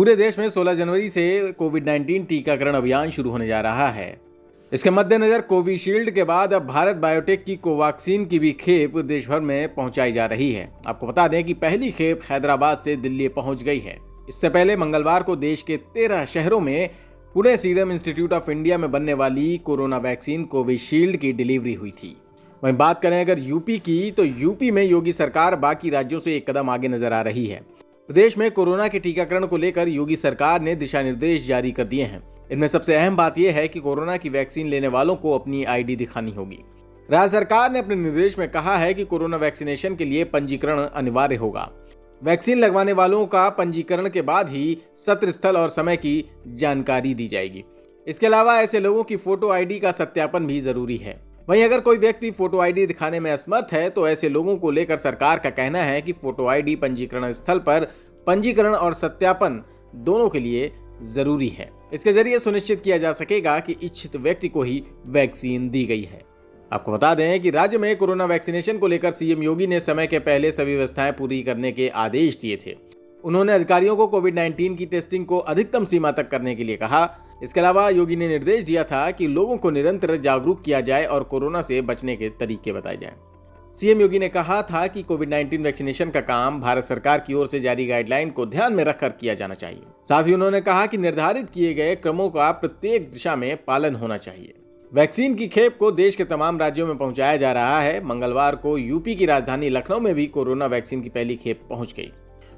पूरे देश में 16 जनवरी से कोविड-19 टीकाकरण अभियान शुरू होने जा रहा है। इसके मद्देनजर कोविशील्ड के बाद अब भारत बायोटेक की कोवैक्सीन की भी खेप देश भर में पहुंचाई जा रही है। आपको बता दें कि पहली खेप हैदराबाद से दिल्ली पहुंच गई है। इससे पहले मंगलवार को देश के 13 शहरों में Pune serum institute of India में बनने वाली कोरोना वैक्सीन कोविशील्ड की डिलीवरी हुई थी। वहीं बात करें अगर यूपी की, तो यूपी में योगी सरकार बाकी राज्यों से एक कदम आगे नजर आ रही है। प्रदेश में कोरोना के टीकाकरण को लेकर योगी सरकार ने दिशा निर्देश जारी कर दिए हैं। इनमें सबसे अहम बात यह है कि कोरोना की वैक्सीन लेने वालों को अपनी आईडी दिखानी होगी। राज्य सरकार ने अपने निर्देश में कहा है कि कोरोना वैक्सीनेशन के लिए पंजीकरण अनिवार्य होगा। वैक्सीन लगवाने वालों का पंजीकरण के बाद ही सत्र स्थल और समय की जानकारी दी जाएगी। इसके अलावा ऐसे लोगों की फोटो आईडी का सत्यापन भी जरूरी है। वहीं अगर कोई व्यक्ति फोटो आईडी दिखाने में असमर्थ है तो ऐसे लोगों को लेकर सरकार का कहना है कि फोटो आईडी पंजीकरण स्थल पर पंजीकरण और सत्यापन दोनों के लिए जरूरी है। इसके जरिए सुनिश्चित किया जा सकेगा कि इच्छित व्यक्ति को ही वैक्सीन दी गई है। आपको बता दें कि राज्य में कोरोना वैक्सीनेशन को लेकर सीएम योगी ने समय के पहले सभी व्यवस्थाएं पूरी करने के आदेश दिए थे। उन्होंने अधिकारियों को कोविड-19 की टेस्टिंग को अधिकतम सीमा तक करने के लिए कहा। इसके अलावा योगी ने निर्देश दिया था कि लोगों को निरंतर जागरूक किया जाए और कोरोना से बचने के तरीके बताए जाएं। सीएम योगी ने कहा था कि कोविड-19 वैक्सीनेशन का काम भारत सरकार की ओर से जारी गाइडलाइन को ध्यान में रखकर किया जाना चाहिए। साथ ही उन्होंने कहा कि निर्धारित किए गए क्रमों का प्रत्येक दिशा में पालन होना चाहिए। वैक्सीन की खेप को देश के तमाम राज्यों में पहुंचाया जा रहा है। मंगलवार को यूपी की राजधानी लखनऊ में भी कोरोना वैक्सीन की पहली खेप पहुंच गई।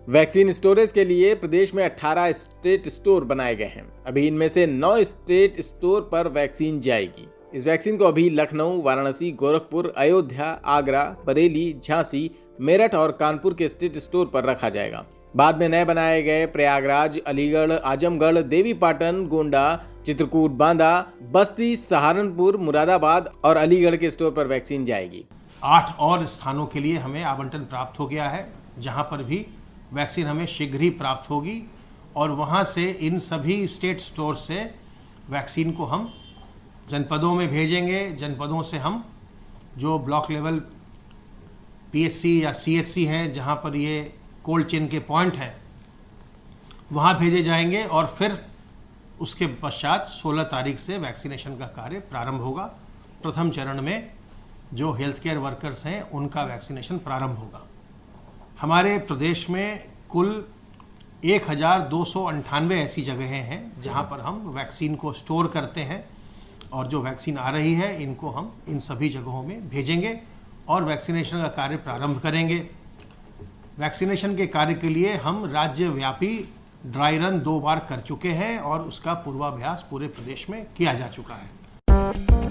वैक्सीन स्टोरेज के लिए प्रदेश में 18 स्टेट स्टोर बनाए गए हैं। अभी इनमें से 9 स्टेट स्टोर पर वैक्सीन जाएगी। इस वैक्सीन को अभी लखनऊ, वाराणसी, गोरखपुर, अयोध्या, आगरा, बरेली, झांसी, मेरठ और कानपुर के स्टेट स्टोर पर रखा जाएगा। बाद में नए बनाए गए प्रयागराज, अलीगढ़, आजमगढ़, देवीपाटन, गोंडा, चित्रकूट, बांदा, बस्ती, सहारनपुर, मुरादाबाद और अलीगढ़ के स्टोर पर वैक्सीन जाएगी। 8 और स्थानों के लिए हमें आवंटन प्राप्त हो गया है, जहां पर भी वैक्सीन हमें शीघ्र ही प्राप्त होगी और वहां से इन सभी स्टेट स्टोर से वैक्सीन को हम जनपदों में भेजेंगे। जनपदों से हम जो ब्लॉक लेवल पीएससी या सीएससी हैं, जहां पर ये कोल्ड चेन के पॉइंट हैं, वहां भेजे जाएंगे और फिर उसके पश्चात 16 तारीख से वैक्सीनेशन का कार्य प्रारंभ होगा। प्रथम चरण में जो हेल्थ केयर वर्कर्स हैं उनका वैक्सीनेशन प्रारंभ होगा। हमारे प्रदेश में कुल 1298 ऐसी जगहें हैं जहां पर हम वैक्सीन को स्टोर करते हैं और जो वैक्सीन आ रही है इनको हम इन सभी जगहों में भेजेंगे और वैक्सीनेशन का कार्य प्रारंभ करेंगे। वैक्सीनेशन के कार्य के लिए हम राज्यव्यापी ड्राई रन 2 बार कर चुके हैं और उसका पूर्वाभ्यास पूरे प्रदेश में किया जा चुका है।